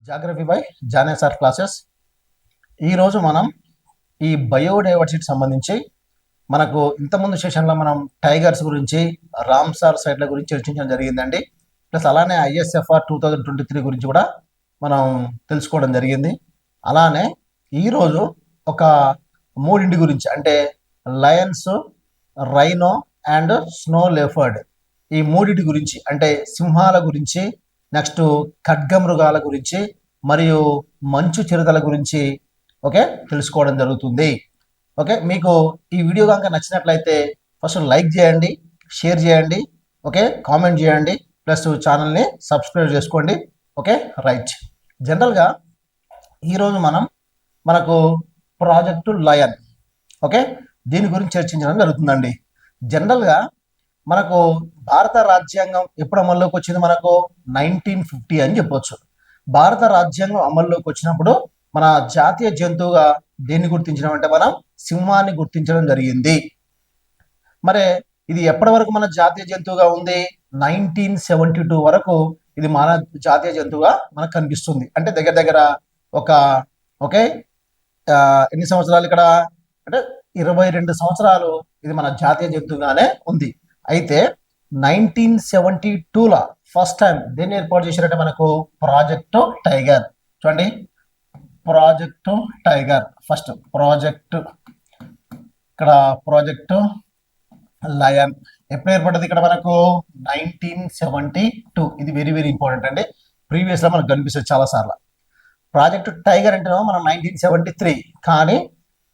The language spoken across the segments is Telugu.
Geography by జానేసార్ classes. ఈరోజు మనం ఈ బయోడైవర్సిటీ సంబంధించి మనకు ఇంతకుముందు సెషన్లో మనం టైగర్స్ గురించి, రామ్సార్ సైట్ల గురించి చర్చించడం జరిగిందండి. ప్లస్ అలానే ISFR 2023 గురించి కూడా మనం తెలుసుకోవడం జరిగింది. అలానే ఈరోజు ఒక మూడింటి గురించి అంటే లయన్స్, రైనో అండ్ స్నో లెఫర్డ్ ఈ మూడింటి గురించి అంటే సింహాల గురించి, నెక్స్ట్ ఖడ్గమృగాల గురించి మరియు మంచు చిరుతల గురించి తెలుసుకోవడం జరుగుతుంది. మీకు ఈ వీడియో కనుక నచ్చినట్లయితే ఫస్ట్ లైక్ చేయండి, షేర్ చేయండి, కామెంట్ చేయండి, ప్లస్ ఛానల్ని సబ్స్క్రైబ్ చేసుకోండి. రైట్. జనరల్గా ఈరోజు మనకు ప్రాజెక్టు లయన్ దీని గురించి చర్చించడం జరుగుతుందండి. జనరల్గా మనకు భారత రాజ్యాంగం ఎప్పుడు అమల్లోకి వచ్చింది? మనకు 1950 అని చెప్పొచ్చు. భారత రాజ్యాంగం అమల్లోకి వచ్చినప్పుడు మన జాతీయ జంతువుగా దేన్ని గుర్తించడం అంటే మనం సింహాన్ని గుర్తించడం జరిగింది. మరి ఇది ఎప్పటి వరకు మన జాతీయ జంతువుగా ఉంది? 1972 వరకు ఇది మన జాతీయ జంతువుగా మనకు కనిపిస్తుంది. అంటే దగ్గర దగ్గర ఒక ఎన్ని సంవత్సరాలు ఇక్కడ అంటే 22 సంవత్సరాలు ఇది మన జాతీయ జంతువుగానే ఉంది. అయితే 1972లో ఫస్ట్ టైం దేన్ని ఏర్పాటు చేశారంటే మనకు ప్రాజెక్టు టైగర్. చూడండి, project tiger first, project lion ఎప్పుడు ఏర్పడ్డది ఇక్కడ మనకు? 1972. ఇది వెరీ వెరీ ఇంపార్టెంట్ అండి. ప్రీవియస్లో మనకు కనిపిస్తుంది చాలా సార్లు. ప్రాజెక్టు టైగర్ అంటేనేమో మనం 1973, కానీ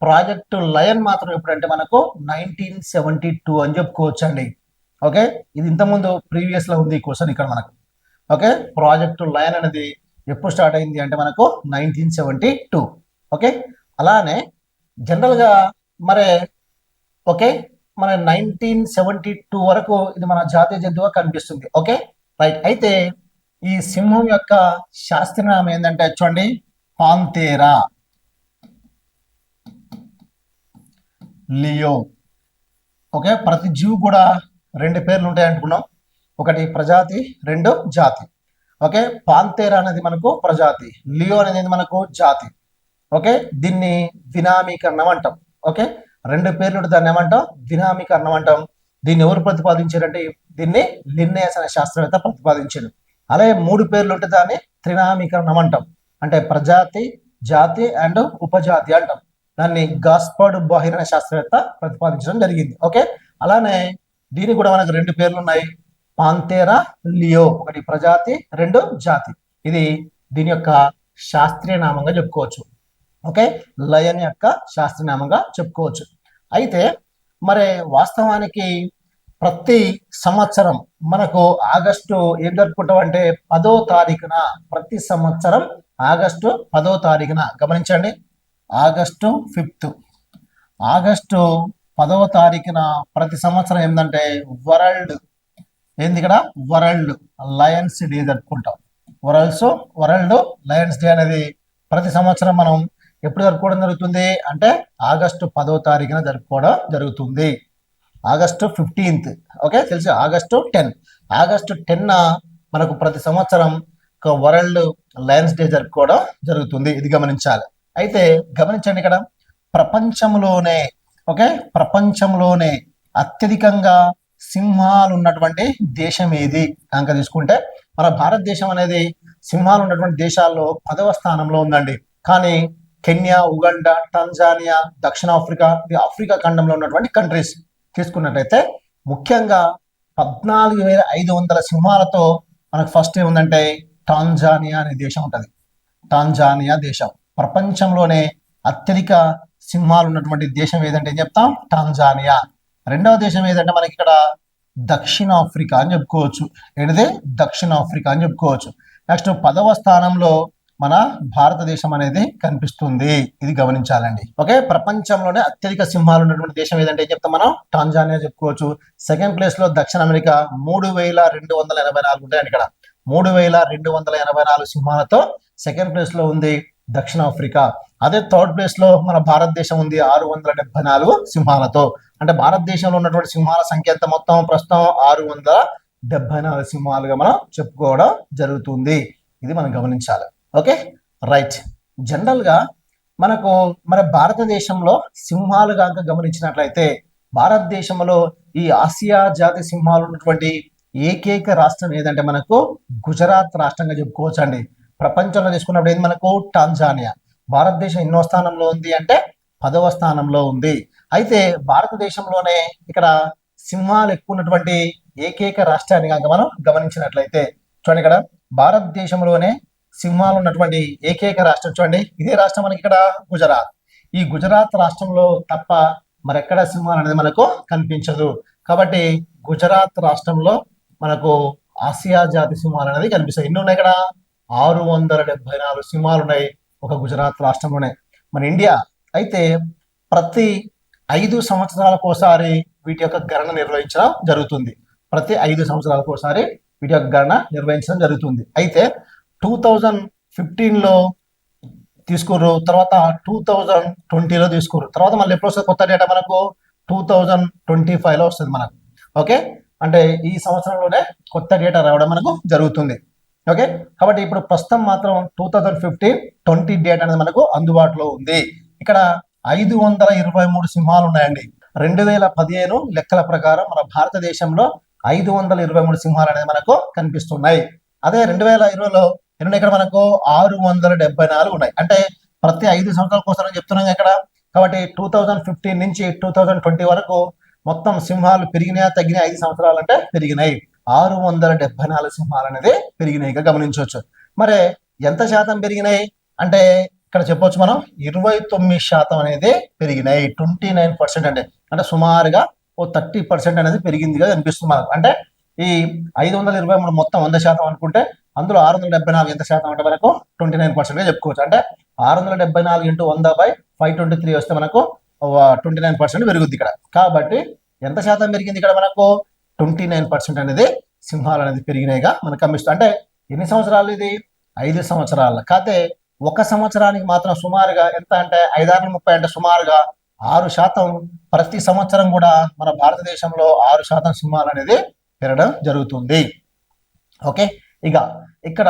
ప్రాజెక్టు లయన్ మాత్రం ఎప్పుడంటే మనకు 1972 అని చెప్పుకోవచ్చు అండి. ఇది ఇంతకుముందు ప్రీవియస్లో ఉంది క్వశ్చన్ ఇక్కడ మనకు. ప్రాజెక్టు లయన్ అనేది ఎప్పుడు స్టార్ట్ అయింది అంటే మనకు 1972. అలానే జనరల్గా మన 1972 వరకు ఇది మన జాతీయ జంతువుగా కనిపిస్తుంది. రైట్. అయితే ఈ సింహం యొక్క శాస్త్రనామం ఏంటంటే చూడండి, పాంతేరా లియో. ప్రతి జీవి కూడా రెండు పేర్లు ఉంటాయి అనుకున్నాం. ఒకటి ప్రజాతి, రెండు జాతి. పాంతేరా అనేది మనకు ప్రజాతి, లియో అనేది మనకు జాతి. దీన్ని వినామీకరణం అంటాం. రెండు పేర్లు దాన్ని ఏమంటాం? వినామీకరణం అంటాం. దీన్ని ఎవరు ప్రతిపాదించారంటే దీన్ని లిన్నేయస్ అనే శాస్త్రవేత్త ప్రతిపాదించాడు. అలాగే మూడు పేర్లు ఉంటే దాన్ని త్రినామీకరణం అంటాం. అంటే ప్రజాతి, జాతి అండ్ ఉపజాతి అంటాం. దాన్ని గాస్పర్డ్ బాహిర్ అనే శాస్త్రవేత్త ప్రతిపాదించడం జరిగింది. అలానే దీనికి కూడా మనకు రెండు పేర్లు ఉన్నాయి, పాంతేరా, లియో. ఒకటి ప్రజాతి, రెండు జాతి. ఇది దీని యొక్క శాస్త్రీయ నామంగా చెప్పుకోవచ్చు. లయన్ యొక్క శాస్త్రీయ నామంగా చెప్పుకోవచ్చు. అయితే వాస్తవానికి ప్రతి సంవత్సరం మనకు ఆగస్టు ఏం జరుపుకుంటాం అంటే 10వ తారీఖున, ప్రతి సంవత్సరం ఆగస్టు 10వ తారీఖున, గమనించండి, ఆగస్టు 5th, ఆగస్టు 10వ తారీఖున ప్రతి సంవత్సరం ఏంటంటే వరల్డ్ లయన్స్ డే జరుపుకుంటాం. వరల్డ్ లయన్స్ డే అనేది ప్రతి సంవత్సరం మనం ఎప్పుడు జరుపుకోవడం జరుగుతుంది అంటే ఆగస్టు 10వ తారీఖున జరుపుకోవడం జరుగుతుంది. ఆగస్టు 15th తెలుసు. ఆగస్టు 10న మనకు ప్రతి సంవత్సరం వరల్డ్ లయన్స్ డే జరుపుకోవడం జరుగుతుంది. ఇది గమనించాలి. అయితే గమనించండి, ఇక్కడ ప్రపంచంలోనే అత్యధికంగా సింహాలు ఉన్నటువంటి దేశం ఏది కనుక తీసుకుంటే మన భారతదేశం అనేది సింహాలు ఉన్నటువంటి దేశాల్లో 10వ స్థానంలో ఉందండి. కానీ కెన్యా, ఉగండా, టాంజానియా, దక్షిణాఫ్రికా, ఆఫ్రికా ఖండంలో ఉన్నటువంటి కంట్రీస్ తీసుకున్నట్లయితే ముఖ్యంగా 14,500 సింహాలతో మనకు ఫస్ట్ ఏముందంటే టాంజానియా అనే దేశం ఉంటుంది. టాంజానియా దేశం ప్రపంచంలోనే అత్యధిక సింహాలు ఉన్నటువంటి దేశం ఏదంటే ఏం చెప్తాం? టాంజానియా. రెండవ దేశం ఏదంటే మనకి ఇక్కడ దక్షిణాఫ్రికా అని చెప్పుకోవచ్చు. దక్షిణాఫ్రికా అని చెప్పుకోవచ్చు. నెక్స్ట్ 10వ స్థానంలో మన భారతదేశం అనేది కనిపిస్తుంది. ఇది గమనించాలండి. ప్రపంచంలోనే అత్యధిక సింహాలు ఉన్నటువంటి దేశం ఏదంటే ఏం చెప్తాం మనం? టాంజానియా చెప్పుకోవచ్చు. సెకండ్ ప్లేస్ లో దక్షిణ అమెరికా 3,284 ఉంటాయండి. ఇక్కడ 3,284 సింహాలతో సెకండ్ ప్లేస్ లో ఉంది దక్షిణాఫ్రికా. అదే థర్డ్ ప్లేస్ లో మన భారతదేశం ఉంది 674 సింహాలతో. అంటే భారతదేశంలో ఉన్నటువంటి సింహాల సంఖ్య ఎంత మొత్తం? ప్రస్తుతం 674 సింహాలుగా మనం చెప్పుకోవడం జరుగుతుంది. ఇది మనం గమనించాలి. Okay, right. జనరల్గా మనకు మన భారతదేశంలో సింహాలు కనుక గమనించినట్లయితే భారతదేశంలో ఈ ఆసియా జాతి సింహాలు ఉన్నటువంటి ఏకైక రాష్ట్రం ఏదంటే మనకు గుజరాత్ రాష్ట్రంగా చెప్పుకోవచ్చు అండి. ప్రపంచంలో తీసుకున్నప్పుడు ఏది మనకు టాంజానియా. భారతదేశం ఎన్నో స్థానంలో ఉంది అంటే 10వ స్థానంలో ఉంది. అయితే భారతదేశంలోనే ఇక్కడ సింహాలు ఎక్కువ ఉన్నటువంటి ఏకైక రాష్ట్రాన్ని కనుక మనం గమనించినట్లయితే చూడండి, ఇక్కడ భారతదేశంలోనే సింహాలు ఉన్నటువంటి ఏకైక రాష్ట్రం చూడండి, ఇదే రాష్ట్రం మనకి ఇక్కడ గుజరాత్. ఈ గుజరాత్ రాష్ట్రంలో తప్ప మరెక్కడ సింహాలు అనేది మనకు కనిపించదు. కాబట్టి గుజరాత్ రాష్ట్రంలో మనకు ఆసియా జాతి సింహాలు అనేది కనిపిస్తాయి. ఎన్ని ఉన్నాయి ఇక్కడ? 674 సింహాలు ఉన్నాయి ఒక గుజరాత్ రాష్ట్రంలోనే. మన ఇండియా అయితే ప్రతి 5 సంవత్సరాలకు ఒకసారి వీటి యొక్క గణన నిర్వహించడం జరుగుతుంది. ప్రతి 5 సంవత్సరాలకు ఒకసారి వీటి యొక్క గణన నిర్వహించడం జరుగుతుంది. అయితే 2015లో తీసుకోరు, తర్వాత 2020లో తీసుకోరు, తర్వాత మళ్ళీ ఎప్పుడు వస్తుంది కొత్త డేటా మనకు 2025లో వస్తుంది మనకు. ఓకే, అంటే ఈ సంవత్సరంలోనే కొత్త డేటా రావడం మనకు జరుగుతుంది. ఓకే, కాబట్టి ఇప్పుడు ప్రస్తుతం మాత్రం 2015-20 డేటా అనేది మనకు అందుబాటులో ఉంది. ఇక్కడ 523 సింహాలు ఉన్నాయండి. 2015 లెక్కల ప్రకారం మన భారతదేశంలో 523 సింహాలు అనేది మనకు కనిపిస్తున్నాయి. అదే 2020లో ఇక్కడ మనకు 674 ఉన్నాయి. అంటే ప్రతి 5 సంవత్సరాల కోసం చెప్తున్నాం ఇక్కడ. కాబట్టి 2015 నుంచి 2020 వరకు మొత్తం సింహాలు పెరిగినాయా తగ్గినాయి? 5 సంవత్సరాలు అంటే పెరిగినాయి. 674 సింహాలు అనేది పెరిగినాయిగా గమనించవచ్చు. మరి ఎంత శాతం పెరిగినాయి అంటే ఇక్కడ చెప్పొచ్చు మనం 29% అనేది పెరిగినాయి. 29% అంటే సుమారుగా ఓ 30% అనేది పెరిగిందిగా అనిపిస్తుంది మనకు. అంటే ఈ 523 మొత్తం 100% అనుకుంటే అందులో 674 ఎంత శాతం అంటే మనకు 29% చెప్పుకోవచ్చు. అంటే 674 × 100/523 వస్తే మనకు 29% పెరుగుద్ది ఇక్కడ. కాబట్టి ఎంత శాతం పెరిగింది ఇక్కడ మనకు? 29% అనేది సింహాలు అనేది పెరిగినాయిగా మనకు కనిపిస్తుంది. అంటే ఎన్ని సంవత్సరాలు ఇది? 5 సంవత్సరాలు. కాకపోతే ఒక సంవత్సరానికి మాత్రం సుమారుగా ఎంత అంటే 5×30 అంటే సుమారుగా 6% ప్రతి సంవత్సరం కూడా మన భారతదేశంలో 6% సింహాలు అనేది పెరగడం జరుగుతుంది. ఓకే, ఇక ఇక్కడ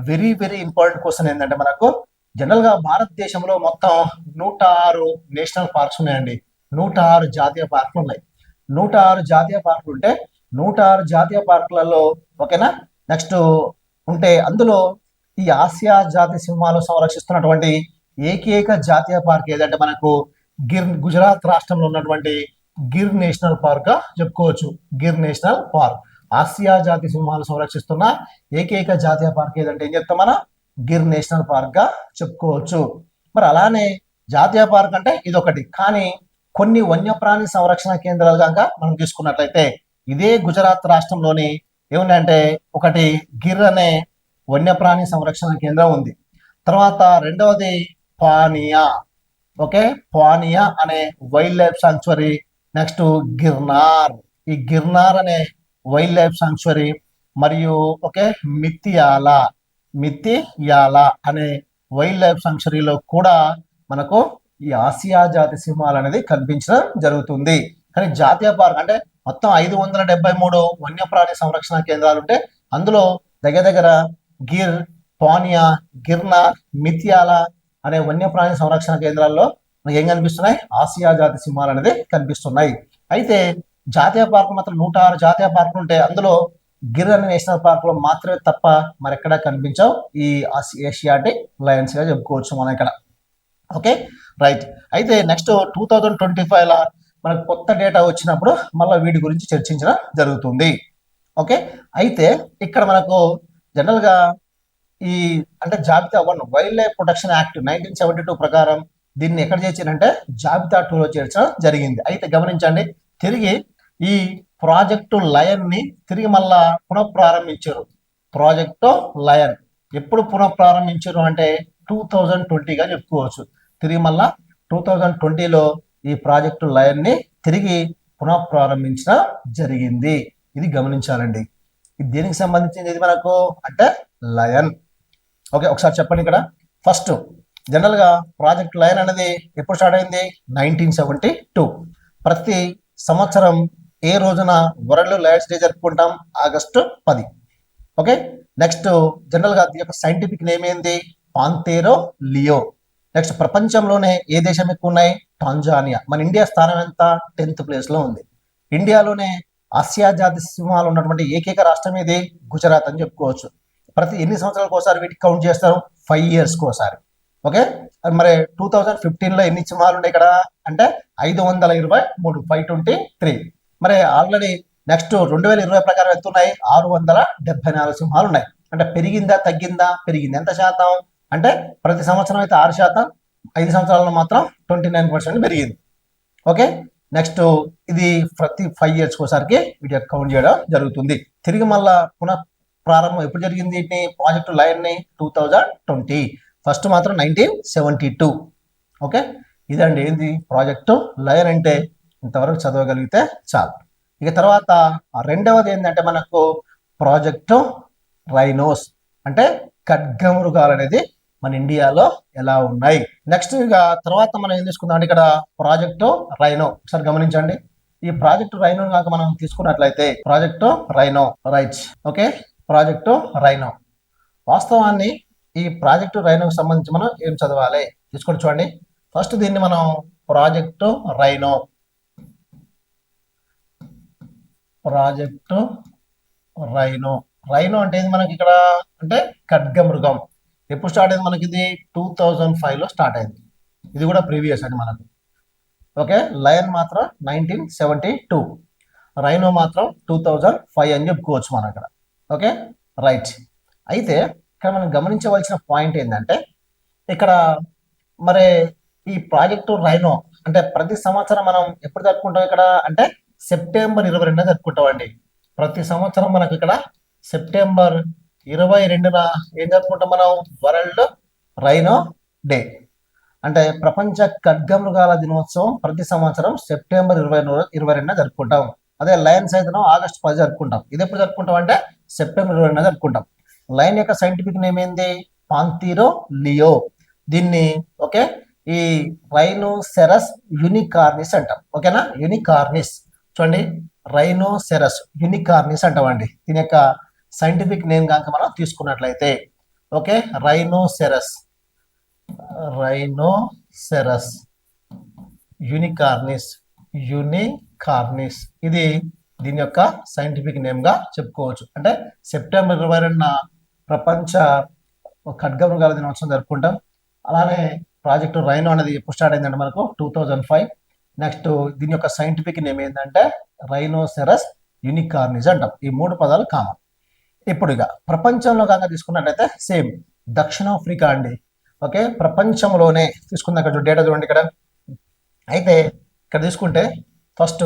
వెరీ వెరీ ఇంపార్టెంట్ క్వశ్చన్ ఏంటంటే మనకు జనరల్గా భారతదేశంలో మొత్తం 106 నేషనల్ పార్క్స్ ఉన్నాయండి. 106 జాతీయ పార్కులు ఉన్నాయి. 106 జాతీయ పార్కులు ఉంటే 106 జాతీయ పార్కులలో ఓకేనా నెక్స్ట్ ఉంటే అందులో ఈ ఆసియా జాతి సింహాలు సంరక్షిస్తున్నటువంటి ఏకైక జాతీయ పార్క్ ఏదంటే మనకు గుజరాత్ రాష్ట్రంలో ఉన్నటువంటి గిర్ నేషనల్ పార్క్ గా చెప్పుకోవచ్చు. గిర్ నేషనల్ పార్క్ ఆసియా జాతి సింహాలు సంరక్షిస్తున్న ఏకైక జాతీయ పార్క్ ఏదంటే ఏం చెప్తాం మనం? గిర్ నేషనల్ పార్క్ గా చెప్పుకోవచ్చు. మరి అలానే జాతీయ పార్క్ అంటే ఇదొకటి, కానీ కొన్ని వన్యప్రాణి సంరక్షణ కేంద్రాలు కనుక మనం తీసుకున్నట్లయితే ఇదే గుజరాత్ రాష్ట్రంలోని ఏమున్నాయంటే ఒకటి గిర్ అనే వన్యప్రాణి సంరక్షణ కేంద్రం ఉంది. తర్వాత రెండవది పానియా. ఓకే, పానియా అనే wild life sanctuary. Next Girnar, ఈ గిర్నార్ అనే వైల్డ్ లైఫ్ సాంక్చురీ. మరియు ఓకే మితియాల అనే వైల్డ్ లైఫ్ సాంక్చురీలో కూడా మనకు ఈ ఆసియా జాతి సింహాలు అనేది కనిపించడం జరుగుతుంది. కానీ జాతీయ పార్క్ అంటే మొత్తం 573 వన్యప్రాణి సంరక్షణ కేంద్రాలు ఉంటే అందులో దగ్గర గిర్, పానియా, గిర్నార్, మితియాల అనే వన్యప్రాణి సంరక్షణ కేంద్రాల్లో మనకి ఏం కనిపిస్తున్నాయి? ఆసియా జాతి సింహాలు అనేది కనిపిస్తున్నాయి. అయితే జాతీయ పార్కులు మాత్రం 106 జాతీయ పార్కులు ఉంటే అందులో గిర్ అనే నేషనల్ పార్క్ లో మాత్రమే తప్ప మరెక్కడా కనిపించవు ఈ ఏషియాటిక్ లయన్స్ గా చెప్పుకోవచ్చు మనం ఇక్కడ. Okay, right. అయితే నెక్స్ట్ 2025 మనకు కొత్త డేటా వచ్చినప్పుడు మళ్ళీ వీటి గురించి చర్చించడం జరుగుతుంది. ఓకే, అయితే ఇక్కడ మనకు జనరల్గా ఈ అంటే జాబితా 1 వైల్డ్ లైఫ్ ప్రొటెక్షన్ యాక్ట్ 1972 ప్రకారం దీన్ని ఎక్కడ చేర్చారంటే జాబితా 2లో చేర్చడం జరిగింది. అయితే గమనించండి, తిరిగి ఈ ప్రాజెక్టు లయన్ ని తిరిగి మళ్ళా పునఃప్రారంభించారు. ప్రాజెక్టు లయన్ ఎప్పుడు పునఃప్రారంభించారు అంటే 2020గా చెప్పుకోవచ్చు. తిరిగి మళ్ళా 2020లో ఈ ప్రాజెక్టు లయన్ ని తిరిగి పునఃప్రారంభించడం జరిగింది. ఇది గమనించాలండి. ఇది దేనికి సంబంధించింది? ఇది మనకు అంటే లయన్. ఓకే, ఒకసారి చెప్పండి ఇక్కడ. ఫస్ట్ జనరల్గా ప్రాజెక్ట్ లయన్ అనేది ఎప్పుడు స్టార్ట్ అయింది? 1972. ప్రతి సంవత్సరం ఏ రోజున వరల్డ్ లయన్స్ డే జరుపుకుంటాం? ఆగస్టు 10. ఓకే, నెక్స్ట్ జనరల్గా దీని యొక్క సైంటిఫిక్ నేమ్ ఏంది? పాంతేరో లియో. నెక్స్ట్ ప్రపంచంలోనే ఏ దేశం ఎక్కువ ఉన్నాయి? టాంజానియా. మన ఇండియా స్థానం ఎంత? 10th ప్లేస్ లో ఉంది. ఇండియాలోనే ఆసియా జాతి సింహాలు ఉన్నటువంటి ఏకైక రాష్ట్రం ఇది గుజరాత్ అని చెప్పుకోవచ్చు. ప్రతి ఎన్ని సంవత్సరాలకు ఒకసారి వీటికి కౌంట్ చేస్తారు? 5 years ఒకసారి. ఓకే, మరి 2015లో ఎన్ని సింహాలు ఉన్నాయి ఇక్కడ అంటే 523, 523. మరి ఆల్రెడీ నెక్స్ట్ 2020 ప్రకారం ఎంత ఉన్నాయి? 674 సింహాలు ఉన్నాయి. అంటే పెరిగిందా తగ్గిందా? పెరిగింది. ఎంత శాతం అంటే ప్రతి సంవత్సరం అయితే 6%, 5 సంవత్సరాల్లో మాత్రం 29% పెరిగింది. ఓకే, నెక్స్ట్ ఇది ప్రతి 5 years ఒకసారికి వీటి కౌంట్ చేయడం జరుగుతుంది. తిరిగి మళ్ళా పునః ప్రారంభం ఎప్పుడు జరిగింది? వీటిని ప్రాజెక్టు లయన్ ని 2020. ఫస్ట్ మాత్రం 1972. ఓకే, ఇదండి ఏంది ప్రాజెక్టు లయన్ అంటే. ఇంతవరకు చదవగలిగితే చాలు. ఇక తర్వాత రెండవది ఏంటంటే మనకు ప్రాజెక్టు రైనోస్ అంటే ఖడ్గమృగాలు అనేది మన ఇండియాలో ఎలా ఉన్నాయి. నెక్స్ట్ ఇక తర్వాత మనం ఏం తీసుకుందాం అంటే ఇక్కడ ప్రాజెక్టు రైనో ఒకసారి గమనించండి. ఈ ప్రాజెక్టు రైనో కాక మనం తీసుకున్నట్లయితే project rhino right. Okay, project rhino వాస్తవాన్ని ఈ ప్రాజెక్టు రైనోకి సంబంధించి మనం ఏం చదవాలి తీసుకొని చూడండి. ఫస్ట్ దీన్ని మనం ప్రాజెక్టు రైనో రైనో అంటే మనకి ఇక్కడ అంటే ఖడ్గమృగం. ఎప్పుడు స్టార్ట్ అయింది మనకి? ఇది 2005లో స్టార్ట్ అయింది. ఇది కూడా ప్రీవియస్ అండి మనకు. ఓకే, లయన్ మాత్రం 1972, రైనో మాత్రం 2005 అని చెప్పుకోవచ్చు మనం ఇక్కడ. Okay right. అయితే ఇక్కడ మనం గమనించవలసిన పాయింట్ ఏంటంటే ఇక్కడ మరి ఈ ప్రాజెక్టు రైనో అంటే ప్రతి సంవత్సరం మనం ఎప్పుడు జరుపుకుంటాం ఇక్కడ అంటే సెప్టెంబర్ 22న జరుపుకుంటామండి. ప్రతి సంవత్సరం మనకు ఇక్కడ సెప్టెంబర్ 22న ఏం జరుపుకుంటాం మనం? వరల్డ్ రైనో డే అంటే ప్రపంచ ఖడ్గమృగాల దినోత్సవం ప్రతి సంవత్సరం సెప్టెంబర్ 22న జరుపుకుంటాం. అదే లయన్స్ అయితే ఆగస్టు 10 జరుపుకుంటాం. ఇది ఎప్పుడు జరుపుకుంటాం అంటే సెప్టెంబర్ 22న జరుపుకుంటాం. లయన్ యొక్క సైంటిఫిక్ నేమ్ ఏంది? పాంతీరో లియో. దీన్ని ఓకే ఈ రైనోసెరస్ యూనికార్నిస్ అంటాం. ఓకేనా, యూనికార్నిస్ చూడండి, రైనోసెరస్ యూనికార్నిస్ అంటామండి. దీని యొక్క సైంటిఫిక్ నేమ్ కనుక మనం తీసుకున్నట్లయితే ఓకే రైనోసెరస్ యూనికార్నిస్ ఇది దీని యొక్క సైంటిఫిక్ నేమ్ గా చెప్పుకోవచ్చు. అంటే సెప్టెంబర్ 22న ప్రపంచ ఖడ్గమృగాల దినోత్సవం జరుపుకుంటాం. అలానే ప్రాజెక్టు రైనో అనేది ఎప్పుడు స్టార్ట్ అయిందంటే మనకు 2005. నెక్స్ట్ దీని యొక్క సైంటిఫిక్ నేమ్ ఏంటంటే రైనోసెరస్ యూనికార్నిస్ అంటాం. ఈ 3 పదాలు కామన్. ఇప్పుడు ఇక ప్రపంచంలో కనుక తీసుకున్నట్లయితే సేమ్ దక్షిణాఫ్రికా అండి. ఓకే, ప్రపంచంలోనే తీసుకున్న డేటా చూడండి ఇక్కడ. అయితే ఇక్కడ తీసుకుంటే ఫస్ట్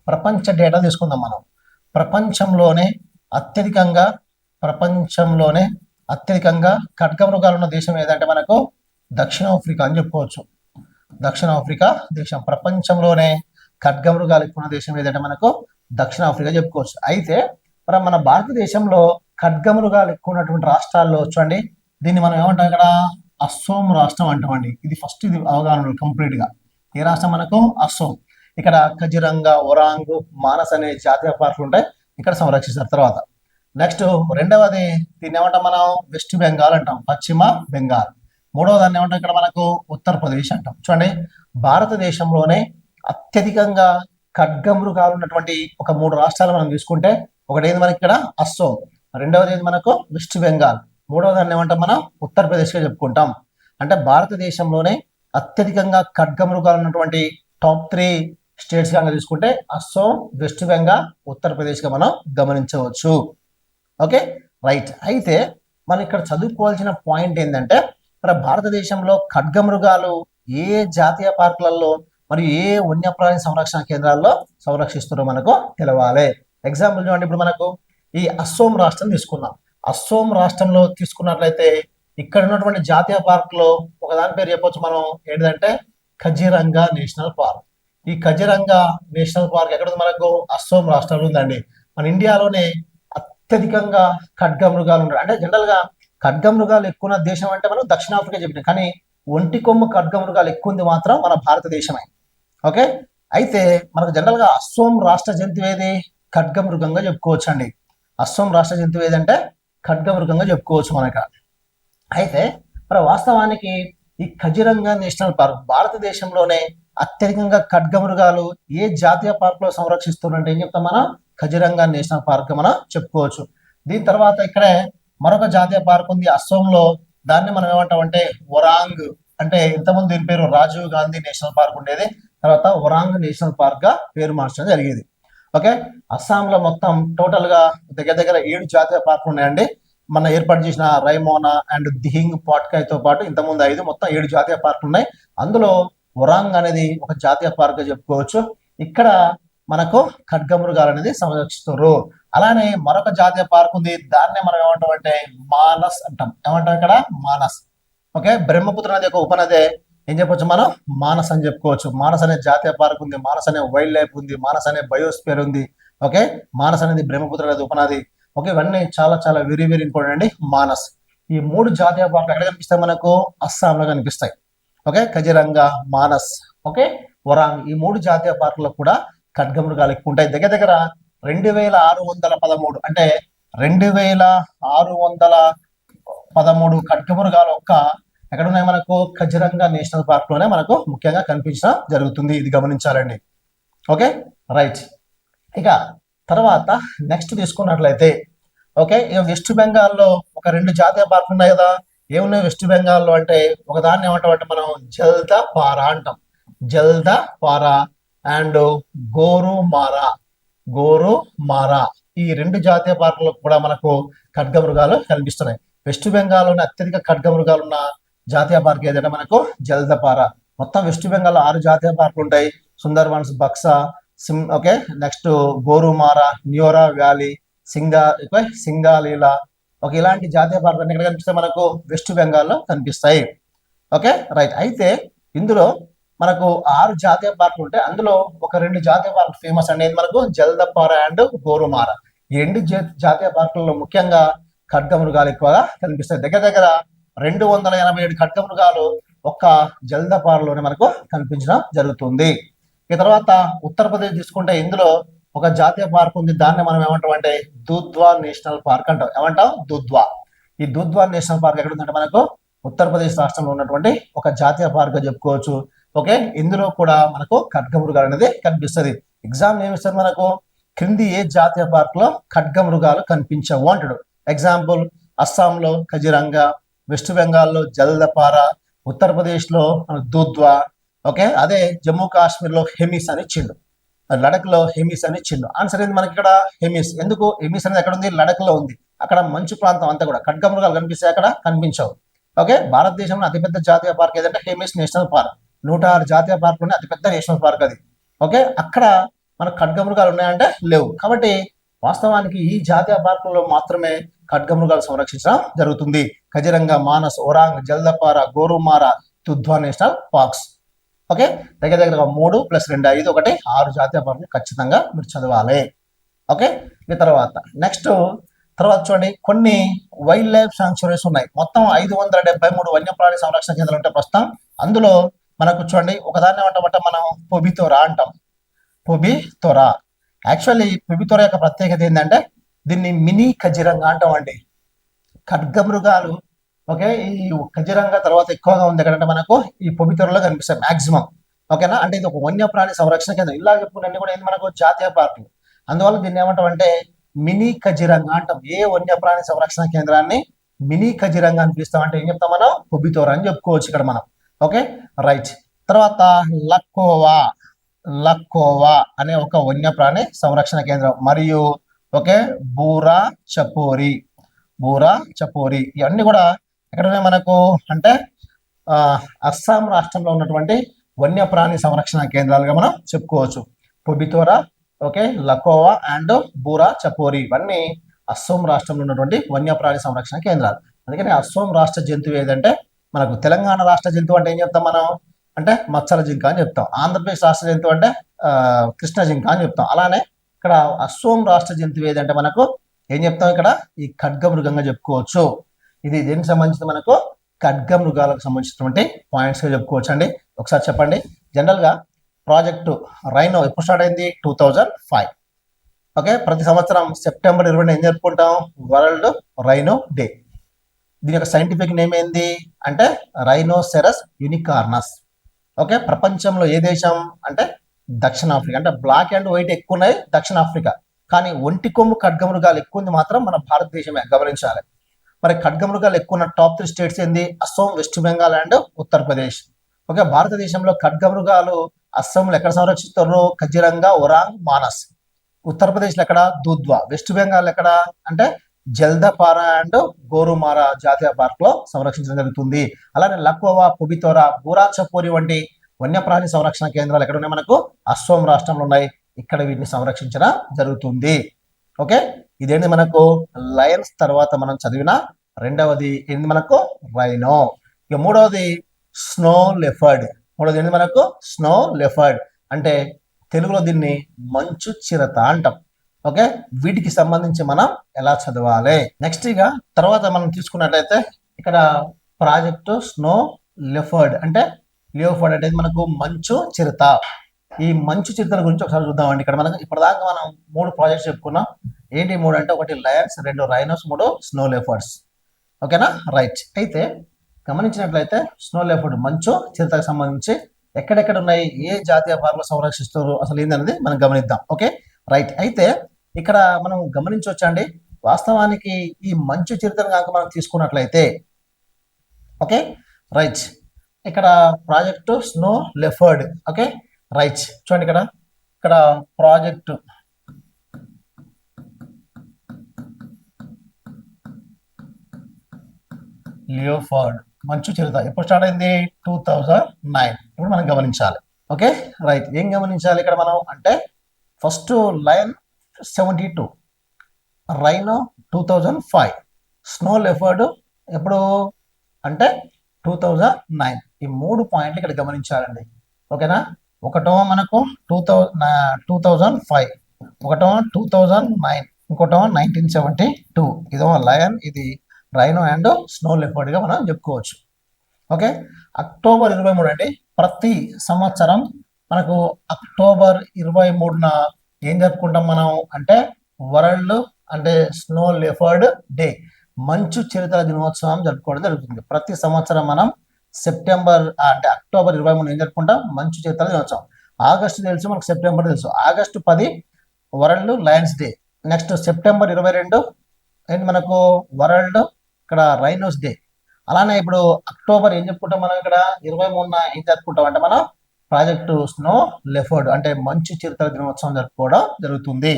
ప్రపంచ డేటా తీసుకుందాం మనం. ప్రపంచంలోనే అత్యధికంగా ఖడ్గమృగాలు ఉన్న దేశం ఏదంటే మనకు దక్షిణాఫ్రికా అని చెప్పుకోవచ్చు. దక్షిణాఫ్రికా దేశం ప్రపంచంలోనే ఖడ్గమృగాలు ఎక్కువ ఉన్న దేశం ఏదంటే మనకు దక్షిణాఫ్రికా చెప్పుకోవచ్చు. అయితే మరి మన భారతదేశంలో ఖడ్గమృగాలు ఎక్కువ ఉన్నటువంటి రాష్ట్రాల్లో చూడండి, దీన్ని మనం ఏమంటాం ఇక్కడ? అస్సోం రాష్ట్రం అంటామండి. ఇది ఫస్ట్ ఇది అవగాహన కంప్లీట్ గా. ఏ రాష్ట్రం మనకు? అస్సోం. ఇక్కడ ఖజిరంగా, ఒరాంగ్, మానస్ అనే జాతీయ పార్కులు ఉంటాయి, ఇక్కడ సంరక్షిస్తారు. తర్వాత నెక్స్ట్ రెండవది దీన్ని ఏమంటాం మనం? వెస్ట్ బెంగాల్ అంటాం, పశ్చిమ బెంగాల్. మూడవ దాన్ని ఏమంటాం ఇక్కడ మనకు? ఉత్తరప్రదేశ్ అంటాం. చూడండి, భారతదేశంలోనే అత్యధికంగా ఖడ్గమృగాలు ఉన్నటువంటి ఒక 3 రాష్ట్రాలు మనం తీసుకుంటే ఒకటి ఏంది మనకి ఇక్కడ? అస్సోం. రెండవది ఏంది మనకు? వెస్ట్ బెంగాల్. మూడవ దాన్ని ఏమంటాం మనం? ఉత్తరప్రదేశ్ గా చెప్పుకుంటాం. అంటే భారతదేశంలోనే అత్యధికంగా ఖడ్గమృగాలు ఉన్నటువంటి టాప్ 3 స్టేట్స్ కనుక తీసుకుంటే అస్సోం, వెస్ట్ బెంగాల్, ఉత్తరప్రదేశ్ గా మనం గమనించవచ్చు. Okay right. అయితే మనం ఇక్కడ చదువుకోవాల్సిన పాయింట్ ఏంటంటే మన భారతదేశంలో ఖడ్గమృగాలు ఏ జాతీయ పార్కులలో మరియు ఏ వన్యప్రాణి సంరక్షణ కేంద్రాల్లో సంరక్షిస్తున్నారో మనకు తెలవాలి. ఎగ్జాంపుల్ చూడండి, ఇప్పుడు మనకు ఈ అస్సోం రాష్ట్రం తీసుకున్నాం. అస్సోం రాష్ట్రంలో తీసుకున్నట్లయితే ఇక్కడ ఉన్నటువంటి జాతీయ పార్కులో ఒకదాని పేరు చెప్పొచ్చు మనం, ఏంటంటే ఖజిరంగా నేషనల్ పార్క్. ఈ ఖజిరంగా నేషనల్ పార్క్ ఎక్కడ ఉంది మనకు? అస్సోం రాష్ట్రంలో ఉందండి. మన ఇండియాలోనే అత్యధికంగా ఖడ్గమృగాలు ఉన్నాయి. అంటే జనరల్ గా ఖడ్గమృగాలు ఎక్కువ ఉన్న దేశం అంటే మనం దక్షిణాఫ్రికా చెప్పినాం, కానీ ఒంటి కొమ్ము ఖడ్గమృగాలు ఎక్కువ ఉంది మాత్రం మన భారతదేశమే. ఓకే, అయితే మనకు జనరల్ గా అస్సోం రాష్ట్ర జంతువు ఏది? ఖడ్గమృగంగా చెప్పుకోవచ్చు అండి. అస్సోం రాష్ట్ర జంతువు ఏదంటే ఖడ్గమృగంగా చెప్పుకోవచ్చు మనక. అయితే మరి వాస్తవానికి ఈ కజిరంగా నేషనల్ పార్క్ భారతదేశంలోనే అత్యధికంగా ఖడ్గమృగాలు ఏ జాతీయ పార్క్ లో సంరక్షిస్తున్నారంటే ఏం చెప్తాం మనం? కజిరంగా నేషనల్ పార్క్ మనం చెప్పుకోవచ్చు. దీని తర్వాత ఇక్కడే మరొక జాతీయ పార్క్ ఉంది అస్సోంలో. దాన్ని మనం ఏమంటామంటే ఒరాంగ్, అంటే ఇంతకుముందు దీని పేరు రాజీవ్ గాంధీ నేషనల్ పార్క్ ఉండేది, తర్వాత ఒరాంగ్ నేషనల్ పార్క్ గా పేరు మార్చడం జరిగేది. ఓకే, అస్సాంలో మొత్తం టోటల్ గా దగ్గర దగ్గర 7 జాతీయ పార్కులు ఉన్నాయండి. మన ఏర్పాటు చేసిన రైమోనా అండ్ దిహింగ్ పాట్కాయ్ తో పాటు ఇంతకుముందు 5 మొత్తం 7 జాతీయ పార్కులు ఉన్నాయి. అందులో ఒరాంగ్ అనేది ఒక జాతీయ పార్క్ గా చెప్పుకోవచ్చు. ఇక్కడ మనకు ఖడ్గమృగాలు అనేది సంరక్షిస్తారు. అలానే మరొక జాతీయ పార్క్ ఉంది, దాన్నే మనం ఏమంటాం అంటే మానస్ అంటాం. ఏమంటాం ఇక్కడ? మానస్. ఓకే, బ్రహ్మపుత్ర నది యొక్క ఉపనదే ఏం చెప్పొచ్చు మనం? మానస్ అని చెప్పుకోవచ్చు. మానస్ అనే జాతీయ పార్క్ ఉంది, మానస్ అనే వైల్డ్ లైఫ్ ఉంది, మానస్ అనే బయోస్పియర్ ఉంది. ఓకే, మానస్ అనేది బ్రహ్మపుత్ర నది ఉపనది. ఓకే, ఇవన్నీ చాలా చాలా వెరీ వెరీ ఇంపార్టెంట్ అండి. మానస్, ఈ 3 జాతీయ పార్కులు ఎక్కడ కనిపిస్తాయి మనకు? అస్సాంలో కనిపిస్తాయి. ఓకే, కజిరంగా, మానస్, ఓకే, ఒరాంగ్, ఈ 3 జాతీయ పార్కులకు కూడా ఖడ్గమృగాలు ఎక్కువ ఉంటాయి. దగ్గర దగ్గర 2613, అంటే 2613 ఖడ్గమృగాలు ఒక్క ఎక్కడ ఉన్నాయి మనకు? కజిరంగా నేషనల్ పార్క్ లోనే మనకు ముఖ్యంగా కనిపించడం జరుగుతుంది. ఇది గమనించాలండి. Okay, right. ఇక తర్వాత నెక్స్ట్ తీసుకున్నట్లయితే, ఓకే, ఇక వెస్ట్ బెంగాల్లో ఒక 2 జాతీయ పార్కులు ఉన్నాయి కదా. ఏమున్నాయి వెస్ట్ బెంగాల్లో అంటే? ఒక దాన్ని ఏమంటాం అంటే మనం జల్దాపారా అంటాం. జల్దాపారా అండ్ గోరుమారా. గోరుమారా, ఈ 2 జాతీయ పార్కులకు కూడా మనకు ఖడ్గమృగాలు కనిపిస్తున్నాయి. వెస్ట్ బెంగాల్లోని అత్యధిక ఖడ్గమృగాలు ఉన్న జాతీయ పార్క్ ఏదంటే మనకు జల్దాపారా. మొత్తం వెస్ట్ బెంగాల్లో 6 జాతీయ పార్కులు ఉంటాయి. Sundarbans, Buxa, okay, next Gorumara, Neora valley, Singalila. Okay, ఇలాంటి జాతీయ పార్కులు ఎక్కడ కనిపిస్తాయి మనకు? వెస్ట్ బెంగాల్లో కనిపిస్తాయి. Okay, right. అయితే ఇందులో మనకు 6 జాతీయ పార్కులు ఉంటాయి. అందులో ఒక 2 జాతీయ పార్కులు ఫేమస్ అనేది మనకు జల్దాపారా అండ్ గోరుమారా. ఈ 2 జాతీయ పార్కులలో ముఖ్యంగా ఖడ్గమృగాలు ఎక్కువగా కనిపిస్తాయి. దగ్గర దగ్గర 287 ఖడ్గమృగాలు ఒక్క జల్దాపారాలోనే మనకు కనిపించడం జరుగుతుంది. ఈ తర్వాత ఉత్తరప్రదేశ్ తీసుకుంటే ఇందులో ఒక జాతీయ పార్క్ ఉంది, దాన్ని మనం ఏమంటాం అంటే దుధ్వా నేషనల్ పార్క్ అంటాం. ఏమంటాం? దుధ్వా. ఈ దుధ్వా నేషనల్ పార్క్ ఎక్కడ ఉందంటే మనకు ఉత్తరప్రదేశ్ రాష్ట్రంలో ఉన్నటువంటి ఒక జాతీయ పార్క్ గా చెప్పుకోవచ్చు. ఓకే, ఇందులో కూడా మనకు ఖడ్గమృగాలు అనేది కనిపిస్తుంది. ఎగ్జామ్ ఏమిస్తారు మనకు? క్రింది ఏ జాతీయ పార్క్ లో ఖడ్గమృగాలు కనిపించవు అంటాడు. ఎగ్జాంపుల్, అస్సాంలో కజిరంగా, వెస్ట్ బెంగాల్లో జల్దాపారా, ఉత్తరప్రదేశ్ లో దుధ్వా. ఓకే, అదే జమ్మూ కాశ్మీర్ లో హెమిస్ అని ఇచ్చిండు, లడక్ లో హెమిస్ అని ఇచ్చిండు. ఆన్సర్ ఏంది మనకి ఇక్కడ? హెమిస్. ఎందుకు? హెమిస్ అనేది ఎక్కడ ఉంది? లడక్ లో ఉంది. అక్కడ మంచు ప్రాంతం అంతా కూడా ఖడ్గమృగాలు కనిపిస్తాయి, అక్కడ కనిపించవు. ఓకే, భారతదేశంలో అతిపెద్ద జాతీయ పార్క్ ఏదంటే హెమిస్ నేషనల్ పార్క్. 106 జాతీయ పార్కులు అతిపెద్ద నేషనల్ పార్క్ అది. ఓకే, అక్కడ మనకు ఖడ్గమృగాలు ఉన్నాయంటే లేవు. కాబట్టి వాస్తవానికి ఈ జాతీయ పార్కుల్లో మాత్రమే ఖడ్గమృగాలు సంరక్షించడం జరుగుతుంది. Kaziranga, Manas, Orang, Jaldapara, Gorumara, Dudhwa national parks. Okay, దగ్గర దగ్గర 3 + 2 5 1 6 జాతీయ పార్కులు ఖచ్చితంగా మీరు చదవాలి. ఓకే, ఈ తర్వాత నెక్స్ట్ చూడండి, కొన్ని వైల్డ్ లైఫ్ సాంక్చురీస్ ఉన్నాయి. మొత్తం 573 వన్యప్రాణి సంరక్షణ కేంద్రాలు ఉంటాయి ప్రస్తుతం. అందులో మనకు చూడండి ఒకదాన్ని ఏమంటామంటే మనం పొబితోరా అంటాం. పొబితోరా. యాక్చువల్లీ పొబితోరా యొక్క ప్రత్యేకత ఏంటంటే దీన్ని మినీ కజిరంగా అంటాం అండి. ఖడ్గమృగాలు ఓకే, ఈ కజిరంగా తర్వాత ఎక్కువగా ఉంది ఎక్కడంటే మనకు ఈ పొబితోరాలో కనిపిస్తాయి మాక్సిమం. ఓకేనా, అంటే ఇది ఒక వన్యప్రాణి సంరక్షణ కేంద్రం. ఇలా చెప్పుకున్నీ కూడా ఏంది మనకు జాతీయ పార్కులు. అందువల్ల దీన్ని ఏమంటాం అంటే మినీ కజిరంగా అంటాం. ఏ వన్యప్రాణి సంరక్షణ కేంద్రాన్ని మినీ కజిరంగా అని పిలుస్తాం అంటే ఏం చెప్తాం మనం? పొబితోరా అని చెప్పుకోవచ్చు ఇక్కడ మనం. Okay, right. తర్వాత లక్కోవా అనే ఒక వన్యప్రాణి సంరక్షణ కేంద్రం, మరియు ఓకే బూరా చపోరి. ఇవన్నీ కూడా ఎక్కడ ఉన్నాయి మనకు అంటే అస్సాం రాష్ట్రంలో ఉన్నటువంటి వన్యప్రాణి సంరక్షణ కేంద్రాలుగా మనం చెప్పుకోవచ్చు. పొబితోరా, ఓకే, లకోవా అండ్ బూరా చపోరి, ఇవన్నీ అస్సాం రాష్ట్రంలో ఉన్నటువంటి వన్యప్రాణి సంరక్షణ కేంద్రాలు. అందుకని అస్సాం రాష్ట్ర జంతువు ఏదంటే మనకు తెలంగాణ రాష్ట్ర జంతువు అంటే ఏం చెప్తాం మనం అంటే మచ్చల జింక అని చెప్తాం. ఆంధ్రప్రదేశ్ రాష్ట్ర జంతువు అంటే కృష్ణ జింక అని చెప్తాం. అలానే ఇక్కడ అస్సాం రాష్ట్ర జంతువు ఏదంటే మనకు ఏం చెప్తాం ఇక్కడ? ఈ ఖడ్గమృగంగా చెప్పుకోవచ్చు. ఇది దేనికి సంబంధించిన మనకు ఖడ్గమృగాలకు సంబంధించినటువంటి పాయింట్స్ గా చెప్పుకోవచ్చు అండి. ఒకసారి చెప్పండి. జనరల్ గా ప్రాజెక్టు రైనో ఎప్పుడు స్టార్ట్ అయింది? 2005. ఓకే, ప్రతి సంవత్సరం సెప్టెంబర్ 20 ఏం జరుపుకుంటాం? World rhino day. దీని యొక్క సైంటిఫిక్ నేమ్ ఏంది అంటే రైనోసెరస్ యూనికార్నస్. ఓకే, ప్రపంచంలో ఏ దేశం అంటే దక్షిణాఫ్రికా. అంటే బ్లాక్ అండ్ వైట్ ఎక్కువ ఉన్నాయి దక్షిణాఫ్రికా, కానీ ఒంటి కొమ్ము ఖడ్గమృగాలు ఎక్కువ ఉంది మాత్రం మన భారతదేశమే, గమనించాలి. మరి ఖడ్గమృగాలు ఎక్కువ ఉన్న టాప్ 3 స్టేట్స్ ఏంది? Assam, west Bengal and Uttar Pradesh. Okay, భారతదేశంలో ఖడ్గమృగాలు అస్సాంలో ఎక్కడ సంరక్షిస్తారు? కజిరంగా, ఒరాంగ్, మానస్. ఉత్తరప్రదేశ్లో ఎక్కడ? దూద్వా. వెస్ట్ బెంగాల్ ఎక్కడ అంటే జల్దపారా అండ్ గోరుమారా జాతీయ పార్క్ లో సంరక్షించడం జరుగుతుంది. అలానే లక్వోవా, పుబితోరా, బూరాచపోరి వంటి వన్యప్రాణి సంరక్షణ కేంద్రాలు ఎక్కడ ఉన్నాయి? మనకు అస్సాం రాష్ట్రంలో ఉన్నాయి. ఇక్కడ వీటిని సంరక్షించడం జరుగుతుంది. ఓకే, ఇదేంటి మనకు లయన్స్ తర్వాత మనం చదివిన రెండవది ఏంది మనకు రైనో. ఇక మూడవది స్నో లెఫర్డ్. మూడవది ఏంటి మనకు స్నో లెఫర్డ్ అంటే తెలుగులో దీన్ని మంచు చిరత అంటాం. ఓకే, వీటికి సంబంధించి మనం ఎలా చదవాలి నెక్స్ట్. ఇక తర్వాత మనం తీసుకున్నట్లయితే ఇక్కడ ప్రాజెక్టు స్నో లెఫర్డ్ అంటే లియోఫర్డ్ అంటే మనకు మంచు చిరుత. ఈ మంచు చిరుతల గురించి ఒకసారి చూద్దామండి. ఇక్కడ మనకు ఇప్పటిదాకా మనం 3 ప్రాజెక్ట్స్ చెప్పుకున్నాం. ఏంటి 3 అంటే? ఒకటి లయన్స్, 2 రైనోస్, 3 స్నో లెఫర్డ్స్. ఓకేనా, రైట్. అయితే గమనించినట్లయితే స్నో లెఫర్డ్ మంచు చిరుతకు సంబంధించి ఎక్కడెక్కడ ఉన్నాయి, ఏ జాతీయ పార్కులో సంరక్షిస్తారు, అసలు ఏందనేది మనం గమనిద్దాం. Okay, right. అయితే ఇక్కడ మనం గమనించవచ్చండి, వాస్తవానికి ఈ మంచు చిరుతను కనుక మనం తీసుకున్నట్లయితే, ఓకే రైట్, ఇక్కడ ప్రాజెక్టు స్నో లెఫర్డ్. ఓకే రైట్, చూడండి ఇక్కడ ప్రాజెక్టు లియోఫర్డ్ మంచు చిరుత ఎప్పుడు స్టార్ట్ అయింది? 2009. ఇప్పుడు మనం గమనించాలి. ఓకే రైట్, ఏం గమనించాలి ఇక్కడ మనం అంటే ఫస్ట్ లయన్ 72, రైనో 2005, స్నో లెఫర్డ్ ఎప్పుడు అంటే 2009. ఈ 3 పాయింట్లు ఇక్కడ గమనించాలండి. ఓకేనా, ఒకటో మనకు 2005, ఒకటో 2009, ఇంకోటో 1972. ఇదో లయన్, ఇది రైనో అండ్ స్నో లెఫర్డ్ గా మనం చెప్పుకోవచ్చు. ఓకే, అక్టోబర్ 23 అండి. ప్రతి సంవత్సరం మనకు అక్టోబర్ 23న ఏం జరుపుకుంటాం మనం అంటే వరల్డ్ అంటే స్నో లెఫర్డ్ డే, మంచు చిరుతల దినోత్సవం జరుపుకోవడం జరుగుతుంది. ప్రతి సంవత్సరం మనం సెప్టెంబర్ అంటే అక్టోబర్ 23 ఏం జరుపుకుంటాం? మంచు చిరుతల దినోత్సవం. ఆగస్టు తెలుసు మనకు, సెప్టెంబర్ తెలుసు. August 10 world Lions day. Next September 22 ఏంటి మనకు వరల్డ్ ఇక్కడ రైనోస్ డే. అలానే ఇప్పుడు అక్టోబర్ ఏం చెప్పుకుంటాం మనం? ఇక్కడ 23న ఏం జరుపుకుంటాం అంటే మనం ప్రాజెక్టు స్నో లెఫర్డ్ అంటే మంచు చిరుతల దినోత్సవం జరుపుకోవడం జరుగుతుంది.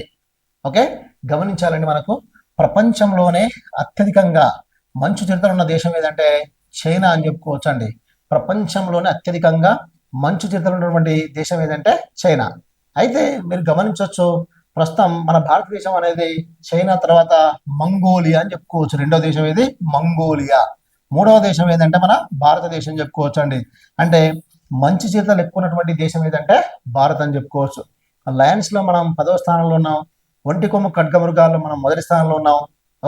ఓకే, గమనించాలండి, మనకు ప్రపంచంలోనే అత్యధికంగా మంచు చిరుతలు ఉన్న దేశం ఏదంటే చైనా అని చెప్పుకోవచ్చు అండి. ప్రపంచంలోనే అత్యధికంగా మంచు చిరుతలు ఉన్నటువంటి దేశం ఏదంటే చైనా. అయితే మీరు గమనించవచ్చు, ప్రస్తుతం మన భారతదేశం అనేది చైనా తర్వాత మంగోలియా అని చెప్పుకోవచ్చు. రెండో దేశం ఏది? మంగోలియా. మూడవ దేశం ఏదంటే మన భారతదేశం చెప్పుకోవచ్చు అండి. అంటే మంచు చిరుతలు ఎక్కువ ఉన్నటువంటి దేశం ఏదంటే భారత్ అని చెప్పుకోవచ్చు. లయన్స్ లో మనం 10వ స్థానంలో ఉన్నాం. ఒంటి కొమ్ము ఖడ్గమృగాల్లో మనం మొదటి స్థానంలో ఉన్నాం.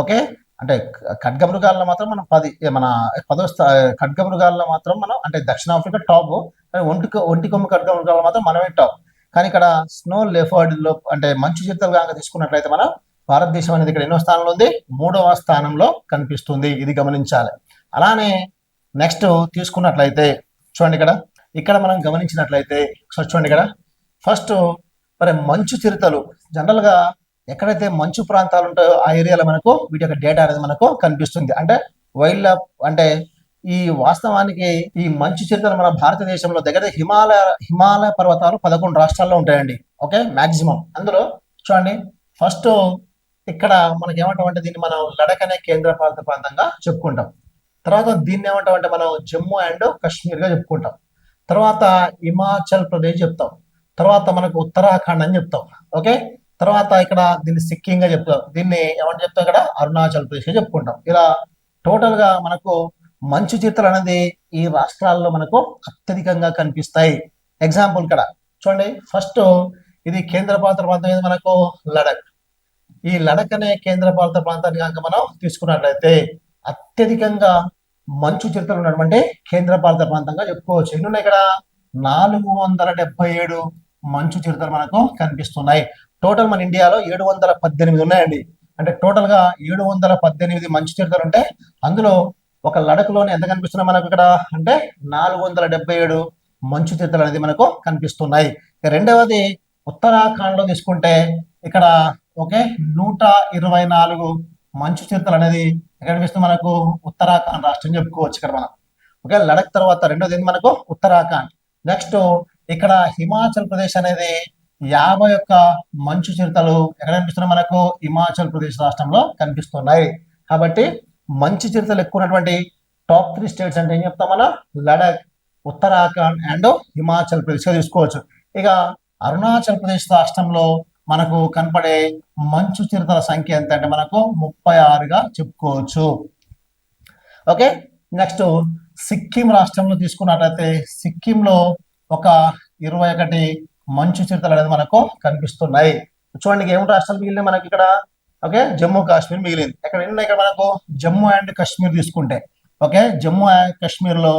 ఓకే, అంటే ఖడ్గమృగాల్లో మాత్రం మనం 10, మన 10వ ఖడ్గమృగాల్లో మాత్రం మనం అంటే దక్షిణాఫ్రికా టాప్, ఒంటి కొమ్ము ఖడ్గమృగాల్లో మాత్రం మనమే టాప్. కానీ ఇక్కడ స్నో లెఫర్డ్ లో అంటే మంచు చిరుతలు కనుక తీసుకున్నట్లయితే మనం భారతదేశం అనేది ఇక్కడ ఎన్నో స్థానంలో ఉంది? 3వ స్థానంలో కనిపిస్తుంది. ఇది గమనించాలి. అలానే నెక్స్ట్ తీసుకున్నట్లయితే చూడండి, ఇక్కడ మనం గమనించినట్లయితే చూడండి, ఇక్కడ ఫస్ట్ మరి మంచు చిరుతలు జనరల్ గా ఎక్కడైతే మంచు ప్రాంతాలు ఉంటాయో ఆ ఏరియాలో మనకు వీటి యొక్క డేటా అనేది మనకు కనిపిస్తుంది. అంటే వైల్డ్ లైఫ్ అంటే ఈ వాస్తవానికి ఈ మంచు చిరుతలు మన భారతదేశంలో దగ్గర హిమాలయ పర్వతాలు 11 రాష్ట్రాల్లో ఉంటాయండి. Okay, maximum. అందులో చూడండి ఫస్ట్ ఇక్కడ మనకి ఏమంటాం అంటే దీన్ని మనం లడక్ అనే కేంద్ర పాలిత ప్రాంతంగా చెప్పుకుంటాం. తర్వాత దీన్ని ఏమంటాం అంటే మనం జమ్మూ అండ్ కాశ్మీర్ గా చెప్పుకుంటాం. తర్వాత హిమాచల్ ప్రదేశ్ చెప్తాం. తర్వాత మనకు ఉత్తరాఖండ్ అని చెప్తాం. ఓకే, తర్వాత ఇక్కడ దీన్ని సిక్కిం గా చెప్తాం. దీన్ని ఏమంటే చెప్తాం ఇక్కడ అరుణాచల్ ప్రదేశ్ గా చెప్పుకుంటాం. ఇలా టోటల్ గా మనకు మంచు చిరుతలు అనేది ఈ రాష్ట్రాల్లో మనకు అత్యధికంగా కనిపిస్తాయి. ఎగ్జాంపుల్ ఇక్కడ చూడండి, ఫస్ట్ ఇది కేంద్రపాలిత ప్రాంతం ఏది మనకు లడక్. ఈ లడక్ అనే కేంద్రపాలిత ప్రాంతాన్ని కనుక మనం తీసుకున్నట్లయితే అత్యధికంగా మంచు చిరుతలు ఉన్నటువంటి కేంద్రపాలిత ప్రాంతంగా చెప్పుకోవచ్చు. ఎన్ని ఉన్నాయి ఇక్కడ? 477 మంచు చిరుతలు మనకు కనిపిస్తున్నాయి. టోటల్ మన ఇండియాలో 718 ఉన్నాయండి. అంటే టోటల్ గా 718 మంచు చిరుతలు ఉంటే అందులో ఒక లడఖ్లోనే ఎంత కనిపిస్తున్నాయి మనకు ఇక్కడ అంటే 477 మంచు తీర్థాలు అనేది మనకు కనిపిస్తున్నాయి. రెండవది ఉత్తరాఖండ్ లో తీసుకుంటే ఇక్కడ ఓకే 124 మంచు తీర్థాలు అనేది కనిపిస్తుంది మనకు ఉత్తరాఖండ్ రాష్ట్రం చెప్పుకోవచ్చు ఇక్కడ మనం. ఓకే, లడఖ్ తర్వాత రెండోది ఏంటి మనకు ఉత్తరాఖండ్. నెక్స్ట్ ఇక్కడ హిమాచల్ ప్రదేశ్ అనేది 51 మంచు చిరుతలు ఎక్కడ కనిపిస్తున్నాయి మనకు హిమాచల్ ప్రదేశ్ రాష్ట్రంలో కనిపిస్తున్నాయి. కాబట్టి మంచు చిరుతలు ఎక్కువ ఉన్నటువంటి టాప్ 3 స్టేట్స్ అంటే ఏం చెప్తాం మనం లడఖ్, ఉత్తరాఖండ్ అండ్ హిమాచల్ ప్రదేశ్ తీసుకోవచ్చు. ఇక అరుణాచల్ ప్రదేశ్ రాష్ట్రంలో మనకు కనపడే మంచు చిరుతల సంఖ్య ఎంత అంటే మనకు 36గా చెప్పుకోవచ్చు. ఓకే, నెక్స్ట్ సిక్కిం రాష్ట్రంలో తీసుకున్నట్లయితే సిక్కింలో ఒక 21 మంచు చిరుతలు అనేది మనకు కనిపిస్తున్నాయి. చూడండి ఏం రాష్ట్రాలు మిగిలినాయి మనకి ఇక్కడ. ఓకే, జమ్మూ కాశ్మీర్ మిగిలింది. ఇక్కడ ఎన్ని ఇక్కడ మనకు జమ్మూ అండ్ కాశ్మీర్ తీసుకుంటే ఓకే జమ్మూ అండ్ కాశ్మీర్ లో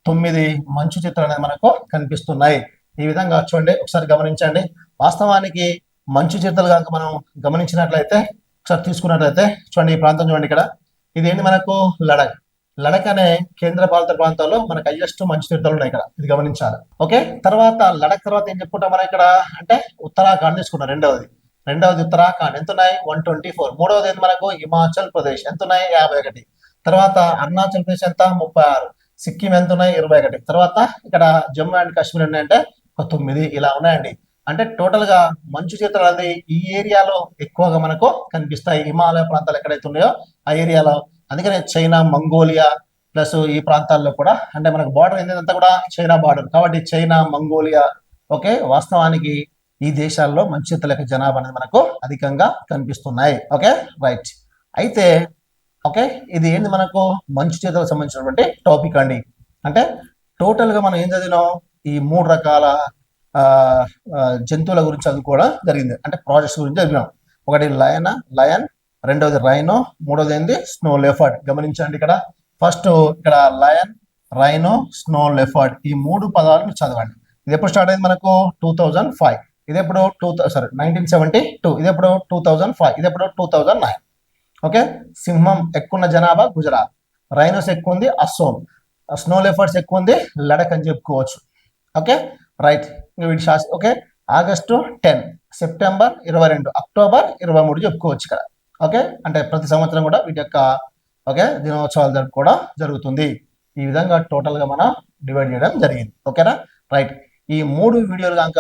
9 మంచు చిరుతలు అనేది మనకు కనిపిస్తున్నాయి. ఈ విధంగా చూడండి, ఒకసారి గమనించండి. వాస్తవానికి మంచు చిరుతలు కనుక మనం గమనించినట్లయితే ఒకసారి తీసుకున్నట్లయితే చూడండి ఈ ప్రాంతం చూడండి ఇక్కడ. ఇదేంటి మనకు లడఖ్. లడఖ్ అనే కేంద్ర పాలిత ప్రాంతాల్లో మనకు హైయెస్ట్ మంచు తీర్థాలు ఉన్నాయి ఇక్కడ, ఇది గమనించాలి. ఓకే, తర్వాత లడఖ్ తర్వాత ఏం చెప్పుకుంటాం మనం ఇక్కడ అంటే ఉత్తరాఖండ్ తీసుకుంటాం. రెండవది ఉత్తరాఖండ్ ఎంత ఉన్నాయి 124. మూడవది ఏంటి మనకు హిమాచల్ ప్రదేశ్ ఎంత ఉన్నాయి 51. తర్వాత అరుణాచల్ ప్రదేశ్ ఎంత 36. సిక్కిం ఎంత ఉన్నాయి 21. తర్వాత ఇక్కడ జమ్మూ అండ్ కాశ్మీర్ అంటే 9. ఇలా ఉన్నాయండి. అంటే టోటల్ గా మంచు చిరుతలు అనేది ఈ ఏరియాలో ఎక్కువగా మనకు కనిపిస్తాయి. హిమాలయ ప్రాంతాలు ఎక్కడైతే ఉన్నాయో ఆ ఏరియాలో. అందుకనే చైనా, మంగోలియా ప్లస్ ఈ ప్రాంతాల్లో కూడా అంటే మనకు బార్డర్ ఏంటంతా కూడా చైనా బార్డర్ కాబట్టి చైనా, మంగోలియా. ఓకే, వాస్తవానికి ఈ దేశాల్లో మంచు చిరుతల యొక్క జనాభా అనేది మనకు అధికంగా కనిపిస్తున్నాయి. Okay right. అయితే ఓకే ఇది ఏంది మనకు మంచు చిరుతలకు సంబంధించినటువంటి టాపిక్ అండి. అంటే టోటల్ గా మనం ఏం చదివినాం ఈ 3 రకాల జంతువుల గురించి చదువుకోవడం జరిగింది. అంటే ప్రాజెక్ట్స్ గురించి చదివినాం. ఒకటి లయన్, రెండవది రైనో, మూడోది ఏంది స్నో లెఫర్డ్. గమనించండి ఇక్కడ ఫస్ట్ ఇక్కడ లయన్, రైనో, స్నో లెఫర్డ్ ఈ 3 పదాలు మీరు చదవండి. ఇది ఎప్పుడు స్టార్ట్ అయింది మనకు 2005. ఇది ఎప్పుడు 1972. ఇది ఎప్పుడు 2005. ఇది ఎప్పుడు 2009. ఓకే, సింహం ఎక్కువ జనాభా గుజరాత్, రైనోస్ ఎక్కువ ఉంది అస్సోం, స్నో లెఫర్డ్స్ ఎక్కువ ఉంది లడఖ్ అని చెప్పుకోవచ్చు. Okay right. Okay, August 10, September 22, October 23 చెప్పుకోవచ్చు ఇక్కడ. ఓకే, అంటే ప్రతి సంవత్సరం కూడా వీటి యొక్క ఓకే దినోత్సవాలు జరుపుకోవడం జరుగుతుంది. ఈ విధంగా టోటల్ గా మనం డివైడ్ చేయడం జరిగింది. ఓకేనా రైట్. ఈ 3 వీడియోలు కనుక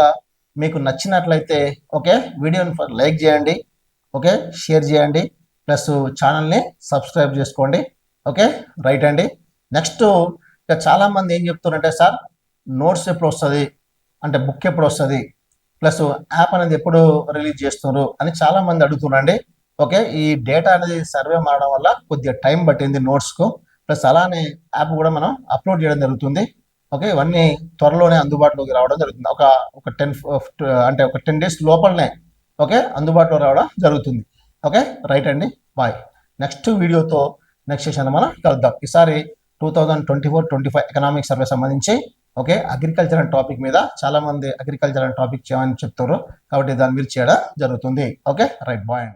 మీకు నచ్చినట్లయితే ఓకే వీడియోని లైక్ చేయండి, ఓకే షేర్ చేయండి, ప్లస్ ఛానల్ని సబ్స్క్రైబ్ చేసుకోండి. ఓకే రైట్ అండి. నెక్స్ట్ ఇక చాలా మంది ఏం చెప్తున్నారంటే సార్ నోట్స్ ఎప్పుడు వస్తుంది అంటే బుక్ ఎప్పుడు వస్తుంది ప్లస్ యాప్ అనేది ఎప్పుడు రిలీజ్ చేస్తున్నారు అని చాలా మంది అడుగుతున్నారండి. ఓకే, ఈ డేటా అనేది సర్వే మారడం వల్ల కొద్దిగా టైం పట్టింది నోట్స్కు. ప్లస్ అలానే యాప్ కూడా మనం అప్లోడ్ చేయడం జరుగుతుంది. ఓకే, ఇవన్నీ త్వరలోనే అందుబాటులోకి రావడం జరుగుతుంది. ఒక 10 days లోపలనే ఓకే అందుబాటులో రావడం జరుగుతుంది. ఓకే రైట్ అండి. బాయ్. నెక్స్ట్ వీడియోతో నెక్స్ట్ సెషన్ మనం కలుద్దాం. ఈసారి 2024-25 ఎకనామిక్ సర్వే సంబంధించి ఓకే అగ్రికల్చర్ అనే టాపిక్ మీద చాలా మంది అగ్రికల్చర్ అనే టాపిక్ చేయమని చెప్తారు కాబట్టి దాని మీద చేయడం జరుగుతుంది. Okay right. బాయ్ అండి.